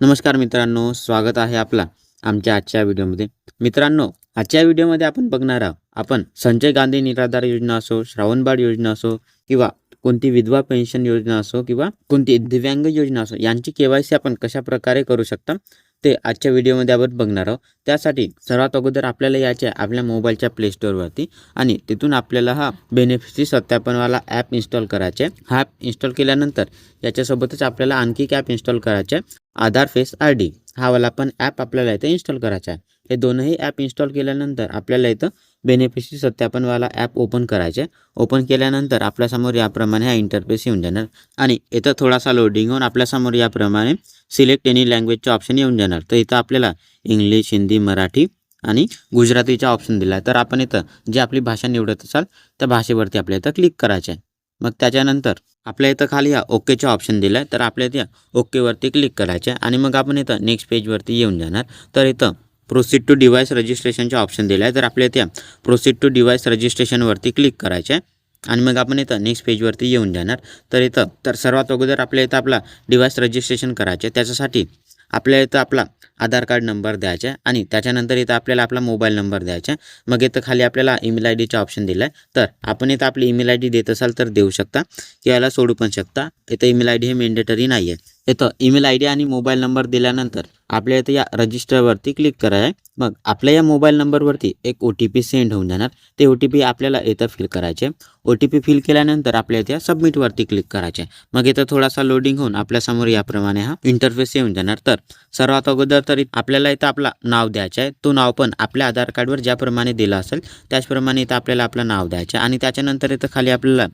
नमस्कार मित्रांनो, स्वागत आहे आपला आमच्या आजच्या व्हिडिओमध्ये. मित्रांनो, आजच्या व्हिडिओमध्ये आपण बघणार आहोत, आपण संजय गांधी निराधार योजना असो, श्रावणबाळ योजना असो किंवा कोणती विधवा पेन्शन योजना असो किंवा कोणती दिव्यांग योजना असो, यांची केवायसी आपण कशा प्रकारे करू शकता ते आजच्या व्हिडिओमध्ये आपण बघणार आहोत. त्यासाठी सर्वात अगोदर आपल्याला यायचे आपल्या मोबाईलच्या प्ले स्टोअरवरती आणि तिथून आपल्याला हा बेनिफिशरी सत्यापनवाला ॲप इन्स्टॉल करायचे. हा ॲप इन्स्टॉल केल्यानंतर याच्यासोबतच आपल्याला आणखी एक ॲप इन्स्टॉल करायचे, आधार फेस ID. हा वाला पण ॲप आपल्याला इथं इन्स्टॉल करायचा आहे. हे दोनही ॲप इन्स्टॉल केल्यानंतर आपल्याला इथं बेनिफिशरी सत्यापनवाला ॲप ओपन करायचे. ओपन केल्यानंतर आपल्यासमोर याप्रमाणे हा इंटरफेस येऊन जाणार आणि इथं थोडासा लोडिंग होऊन आपल्यासमोर याप्रमाणे सिलेक्ट एनी लँग्वेजचे ऑप्शन येऊन जाणार. तर इथं आपल्याला इंग्लिश, हिंदी, मराठी आणि गुजरातीचा ऑप्शन दिला आहे. तर आपण इथं जी आपली भाषा निवडत असाल त्या भाषेवरती आपल्या इथं क्लिक करायचे आहे. मग त्याच्यानंतर आपल्या इथं खाली हा ओकेचे ऑप्शन दिला आहे. तर आपल्या इथं ओकेवरती क्लिक करायचे आणि मग आपण इथं नेक्स्ट पेजवरती येऊन जाणार. तर इथं प्रोसीड टू डिव्हाइस रजिस्ट्रेशनचे ऑप्शन दिला आहे. तर आपल्या इथे प्रोसीड टू डिव्हाइस रजिस्ट्रेशनवरती क्लिक करायचे आहे आणि मग आपण इथं नेक्स्ट पेजवरती येऊन जाणार. तर इथं सर्वात अगोदर आपल्या इथं आपला डिव्हाइस रजिस्ट्रेशन करायचे. त्याच्यासाठी आपल्या इथं आपला आधार कार्ड नंबर द्यायचा आणि त्याच्यानंतर इथं आपल्याला आपला मोबाईल नंबर द्यायचा. मग इथं खाली आपल्याला ईमेल IDचा ऑप्शन दिला आहे. तर आपण इथं आपली ईमेल ID देत असाल तर देऊ शकता किंवा याला सोडू पण शकता. इथं ईमेल ID हे मेंडेटरी नाही आहे. इथं ईमेल ID आणि मोबाईल नंबर दिल्यानंतर आपल्या इथं या रजिस्टरवरती क्लिक करायचं आहे. मग आपल्या या मोबाईल नंबरवरती एक OTP सेंड होऊन जाणार. ते OTP आपल्याला इथं फिल करायचे. OTP फिल केल्यानंतर आपल्या इथे सबमिटवरती क्लिक करायचे. मग इथं थोडासा लोडिंग होऊन आपल्यासमोर याप्रमाणे हा इंटरफेस येऊन जाणार. तर सर्वात अगोदर तरी आपल्याला इथं आपला नाव द्यायचं आहे. तो नाव पण आपल्या आधार कार्डवर ज्याप्रमाणे दिला असेल त्याचप्रमाणे इथं आपल्याला आपलं नाव द्यायचं आणि त्याच्यानंतर इथं खाली आपल्याला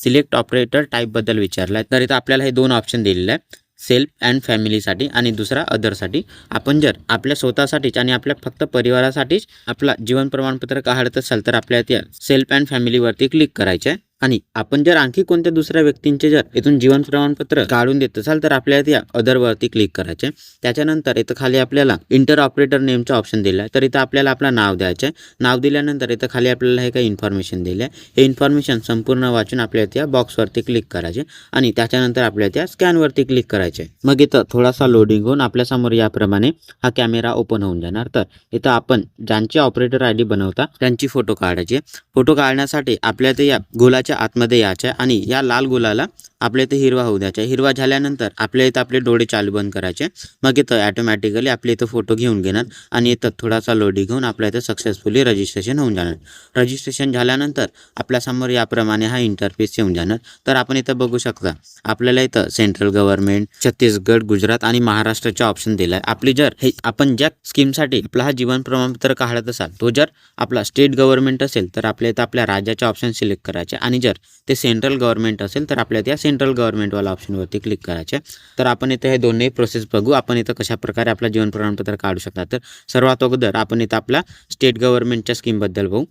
सिलेक्ट ऑपरेटर टाईपबद्दल विचारलं आहे. तर इथं आपल्याला हे दोन ऑप्शन दिलेले आहे, सेल्फ अँड फॅमिलीसाठी आणि दुसरा अदरसाठी. आपण जर आपल्या स्वतःसाठीच आणि आपल्या फक्त परिवारासाठीच आपला जीवन प्रमाणपत्र काढत असाल तर आपल्या त्या सेल्फ अँड फॅमिलीवरती क्लिक करायचे आहे. आणि आपण जर आणखी कोणत्या दुसऱ्या व्यक्तींचे जर इथून जीवन प्रमाणपत्र काढून देत असाल तर आपल्याला त्या अदरवरती क्लिक करायचे. त्याच्यानंतर इथं खाली आपल्याला इंटर ऑपरेटर नेमचा ऑप्शन दिला आहे. तर इथं आपल्याला आपलं नाव द्यायचं आहे. नाव दिल्यानंतर इथं खाली आपल्याला हे काही इन्फॉर्मेशन दिले आहे. हे इन्फॉर्मेशन संपूर्ण वाचून आपल्या त्या बॉक्सवरती क्लिक करायचे आणि त्याच्यानंतर आपल्या त्या स्कॅनवरती क्लिक करायचे. मग इथं थोडासा लोडिंग होऊन आपल्यासमोर याप्रमाणे हा कॅमेरा ओपन होऊन जाणार. तर इथं आपण ज्यांचे ऑपरेटर ID बनवता त्यांची फोटो काढायचे. फोटो काढण्यासाठी आपल्या इथे या गोलाच्या आतमध्ये यायचं आहे आणि या लाल गोलाला आपल्या इथे हिरवा होऊ द्यायचा. हिरवा झाल्यानंतर आपल्या इथं आपले डोळे चालू बंद करायचे. मग इथं ॲटोमॅटिकली आपल्या इथं फोटो घेऊन घेणार आणि इथं थोडासा लोडिंग घेऊन आपल्या इथं सक्सेसफुली रजिस्ट्रेशन होऊन जाणार. रजिस्ट्रेशन झाल्यानंतर आपल्यासमोर याप्रमाणे हा इंटरफेस येऊन जाणार. तर आपण इथं बघू शकता आपल्याला इथं सेंट्रल गव्हर्नमेंट, छत्तीसगड, गुजरात आणि महाराष्ट्राचा ऑप्शन दिला आहे. आपली जर हे आपण ज्या स्कीमसाठी आपला हा जीवन प्रमाणपत्र काढत असाल तो जर आपला स्टेट गव्हर्नमेंट असेल तर आपल्या इथं आपल्या राज्याचे ऑप्शन सिलेक्ट करायचे आणि जर ते सेंट्रल गव्हर्नमेंट असेल तर आपल्या त्या सेंट्रल गव्हर्नमेंटवाला ऑप्शनवरती क्लिक करायचे. तर आपण इथं हे दोन्ही प्रोसेस बघू. आपण इथं कशा प्रकारे आपला जीवन प्रमाणपत्र काढू शकता. तर सर्वात अगोदर आपण इथं आपल्या स्टेट गव्हर्नमेंटच्या स्कीमबद्दल बघू.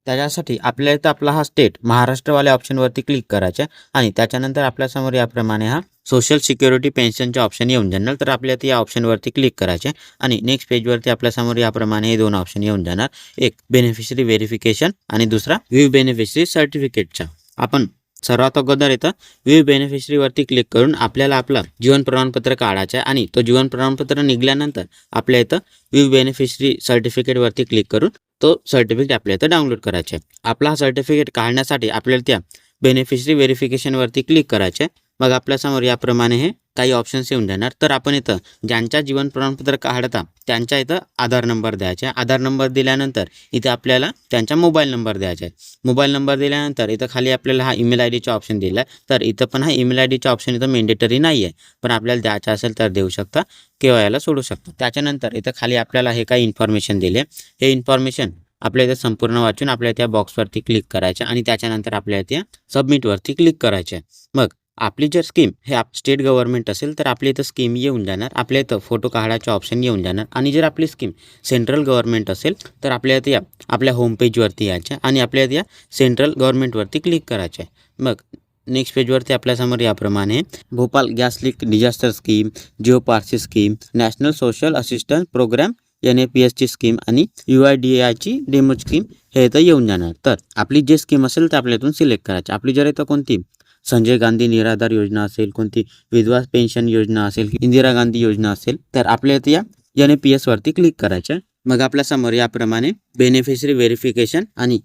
त्याच्यासाठी आपल्या इथं आपला हा स्टेट महाराष्ट्रवाल्या ऑप्शनवरती क्लिक करायचा आणि त्याच्यानंतर आपल्यासमोर याप्रमाणे हा सोशल सिक्युरिटी पेन्शनचे ऑप्शन येऊन जाणार. तर आपल्या इथे या ऑप्शनवरती क्लिक करायचे आणि नेक्स्ट पेजवरती आपल्यासमोर याप्रमाणे हे दोन ऑप्शन येऊन जाणार, एक बेनिफिशरी व्हेरिफिकेशन आणि दुसरा व्ह्यू बेनिफिशरी सर्टिफिकेटचा. आपण सर्वात अगोदर इथं व्ह्यू बेनिफिशरीवरती क्लिक करून आपल्याला आपलं जीवन प्रमाणपत्र काढायचं आहे आणि तो जीवन प्रमाणपत्र निघाल्यानंतर आपल्या इथं व्ह्यू बेनिफिशरी सर्टिफिकेटवरती क्लिक करून तो सर्टिफिकेट आपल्या इथं डाउनलोड करायचा आहे. आपला हा सर्टिफिकेट काढण्यासाठी आपल्याला त्या बेनिफिशरी व्हेरिफिकेशनवरती क्लिक करायचे. मग आपल्यासमोर याप्रमाणे हे काही ऑप्शन्स येऊन जाणार. तर आपण इथं ज्यांच्या जीवन प्रमाणपत्र काढता त्यांच्या इथं आधार नंबर द्यायचा आहे. आधार नंबर दिल्यानंतर इथं आपल्याला त्यांचा मोबाईल नंबर द्यायचा आहे. मोबाईल नंबर दिल्यानंतर इथं खाली आपल्याला हा ईमेल IDचा ऑप्शन दिला आहे. तर इथं पण हा ईमेल IDचा ऑप्शन इथं मेंडेटरी नाही आहे, पण आपल्याला द्यायचा असेल तर देऊ शकता किंवा याला सोडू शकता. त्याच्यानंतर इथं खाली आपल्याला हे काही इन्फॉर्मेशन दिले. हे इन्फॉर्मेशन आपल्या इथे संपूर्ण वाचून आपल्या त्या बॉक्सवरती क्लिक करायचं आणि त्याच्यानंतर आपल्या इथे सबमिटवरती क्लिक करायचं. मग आपली जर स्कीम हे स्टेट गव्हर्नमेंट असेल तर आपल्या इथं स्कीम येऊन जाणार. आपल्या इथं फोटो काढायचे ऑप्शन येऊन जाणार आणि जर आपली स्कीम सेंट्रल गव्हर्नमेंट असेल तर आपल्या इथे आपल्या होम पेजवरती यायचं आणि आपल्या इथे सेंट्रल गव्हर्नमेंटवरती क्लिक करायचं. मग नेक्स्ट पेजवरती आपल्यासमोर याप्रमाणे Bhopal gas leak disaster scheme, Jiyo Parsi scheme, national social assistance program NAPSची स्कीम आणि UIDAIची डेमो स्कीम हे इथं येऊन जाणार. तर आपली जे स्कीम असेल तर आपल्या इथून सिलेक्ट करायची. आपली जर इथं कोणती संजय गांधी निराधार योजना असेल, कोणती विधवा पेन्शन योजना असेल, इंदिरा गांधी योजना असेल, तर आपल्या इथे या NPS वरती क्लिक करायचं. मग आपल्यासमोर याप्रमाणे बेनिफिशरी व्हेरिफिकेशन आणि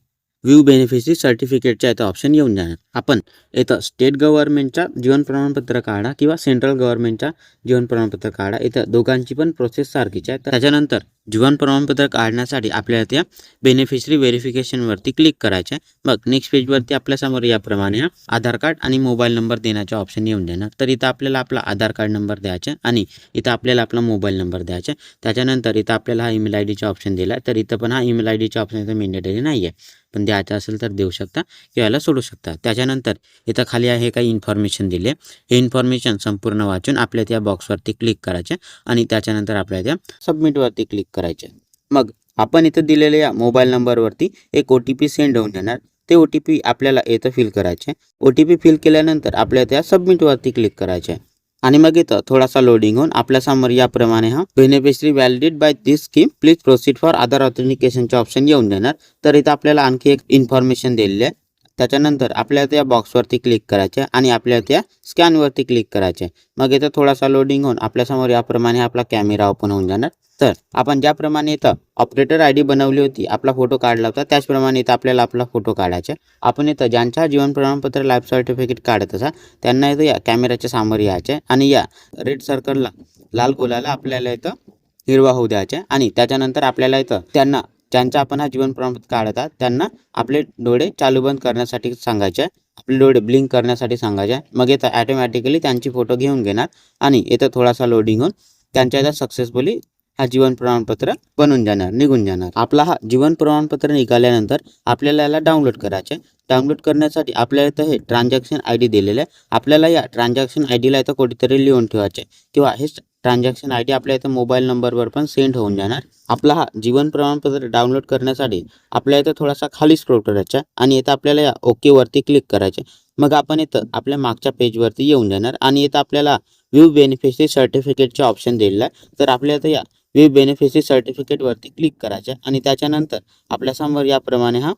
व्ह्यू बेनिफिशरी सर्टिफिकेटच्या इथं ऑप्शन येऊन जाणार. आपण इथं स्टेट गव्हर्नमेंटचा जीवन प्रमाणपत्र काढा किंवा सेंट्रल गव्हर्नमेंटचा जीवन प्रमाणपत्र काढा. इथं दोघांची पण प्रोसेस सारखीच आहे. त्याच्यानंतर जीवन प्रमाणपत्र काढण्यासाठी आपल्याला त्या बेनिफिशरी व्हेरिफिकेशनवरती क्लिक करायचं आहे. मग नेक्स्ट पेजवरती आपल्यासमोर याप्रमाणे आधार कार्ड आणि मोबाईल नंबर देण्याचे ऑप्शन येऊन जाणार. तर इथं आपल्याला आपला आधार कार्ड नंबर द्यायचा आणि इथं आपल्याला आपला मोबाईल नंबर द्यायचा. त्याच्यानंतर इथं आपल्याला हा ईमेल ID चा ऑप्शन दिला. तर इथं पण हा ईमेल ID चा ऑप्शन इथं मॅन्डेटरी नाही आहे, पण द्यायचा असेल तर देऊ शकता किंवा याला सोडू शकता. त्याच्यानंतर इथं खाली आहे काही इन्फॉर्मेशन दिले. हे इन्फॉर्मेशन संपूर्ण वाचून आपल्या त्या बॉक्सवरती क्लिक करायचे आणि त्याच्यानंतर आपल्या त्या सबमिटवरती क्लिक करायचे. मग आपण इथं दिलेल्या या मोबाईल नंबरवरती एक OTP सेंड होऊन जाणार. ते OTP आपल्याला इथं फिल करायचे. OTP फिल केल्यानंतर आपल्या त्या सबमिटवरती क्लिक करायचे आणि मग इथं थोडासा लोडिंग होऊन आपल्यासमोर याप्रमाणे हा beneficiary validate by this scheme please proceed for Aadhaar ऑथेंटिकेशनचे ऑप्शन येऊन जाणार. तर इथं आपल्याला आणखी एक इन्फॉर्मेशन दिलेली आहे. त्याच्यानंतर आपल्याला त्या बॉक्सवरती क्लिक करायचे आणि आपल्याला त्या स्कॅनवरती क्लिक करायचे. मग इथं थोडासा लोडिंग होऊन आपल्यासमोर याप्रमाणे आपला कॅमेरा ओपन होऊन जाणार. तर आपण ज्याप्रमाणे इथं ऑपरेटर ID बनवली होती, आपला फोटो काढला होता, त्याचप्रमाणे इथं आपल्याला आपला फोटो काढायचा. आपण इथं ज्यांच्या जीवन प्रमाणपत्र लाईफ सर्टिफिकेट काढत असा त्यांना इथं या कॅमेऱ्याच्या समोर यायचे आणि या रेड सर्कलला लाल गोलाला आपल्याला इथं हिरवा होऊ द्यायचे आणि त्याच्यानंतर आपल्याला इथं त्यांना ज्यांचा आपण हा जीवन प्रमाणपत्र काढत आहात त्यांना आपले डोळे चालू बंद करण्यासाठी सांगायचे, आपले डोळे ब्लिंक करण्यासाठी सांगायचे. मग इथं ॲटोमॅटिकली त्यांची फोटो घेऊन घेणार आणि इथं थोडासा लोडिंग होऊन त्यांच्या इथं सक्सेसफुली हा जीवन प्रमाणपत्र बनून जाणार, निघून जाणार. आपला हा जीवन प्रमाणपत्र निघाल्यानंतर आपल्याला याला डाउनलोड करायचे. डाउनलोड करण्यासाठी आपल्याला इथं हे ट्रान्झॅक्शन ID दिलेलं आहे. आपल्याला या ट्रान्झॅक्शन IDला इथं कुठेतरी लिहून ठेवायचे किंवा हे ट्रान्झॅक्शन ID आपल्या इथं मोबाईल नंबरवर पण सेंड होऊन जाणार. आपला हा जीवन प्रमाणपत्र डाउनलोड करण्यासाठी आपल्या इथं थोडासा खाली स्क्रोल करायचा आणि इथं आपल्याला या ओके वरती क्लिक करायचे. मग आपण इथं आपल्या मागच्या पेजवरती येऊन जाणार आणि इथं आपल्याला व्ह्यू बेनिफिशरी सर्टिफिकेटचे ऑप्शन दिलेला आहे. तर आपल्या इथं या व्ह्यू बेनिफिशरी सर्टिफिकेटवरती क्लिक करायचे आणि त्याच्यानंतर आपल्यासमोर याप्रमाणे हा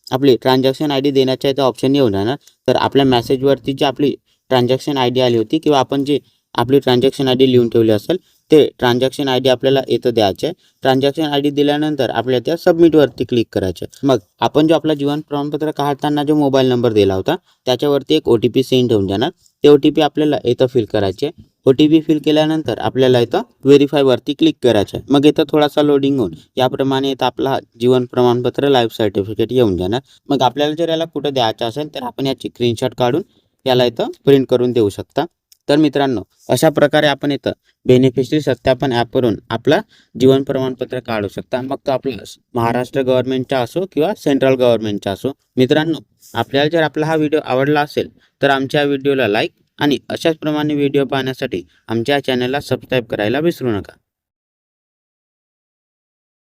आपली ट्रान्झॅक्शन ID देण्याच्या इथं ऑप्शन येऊन जाणार. तर आपल्या मेसेजवरती जी आपली ट्रान्झॅक्शन ID आली होती किंवा आपण जी आपली ट्रान्झॅक्शन ID लिहून ठेवली असेल ते ट्रान्झॅक्शन ID आपल्याला इथं द्यायचे. ट्रान्झॅक्शन ID दिल्यानंतर आपल्या त्या सबमिटवरती क्लिक करायचे. मग आपण जो आपला जीवन प्रमाणपत्र काढताना जो मोबाईल नंबर दिला होता त्याच्यावरती एक OTP सेंड होऊन जाणार. ते OTP आपल्याला इथं फिल करायचे. OTP फिल केल्यानंतर आपल्याला इथं व्हेरीफाय वरती क्लिक करायचं. मग इथं थोडासा लोडिंग होऊन याप्रमाणे इथं आपला जीवन प्रमाणपत्र लाईफ सर्टिफिकेट येऊन जाणार. मग आपल्याला जर याला कुठं द्यायचं असेल तर आपण याची स्क्रीनशॉट काढून याला इथं प्रिंट करून देऊ शकता. तर मित्रांनो, अशा प्रकारे आपण इथं बेनिफिशरी सत्यापन ॲपवरून आपला जीवन प्रमाणपत्र काढू शकता. मग तो आपला महाराष्ट्र गव्हर्नमेंटचा असो किंवा सेंट्रल गव्हर्नमेंटचा असो. मित्रांनो, आपल्याला जर आपला हा व्हिडिओ आवडला असेल तर आमच्या व्हिडिओला लाईक आणि अशाच प्रमाणे व्हिडिओ पाहण्यासाठी आमच्या चॅनलला सबस्क्राईब करायला विसरू नका.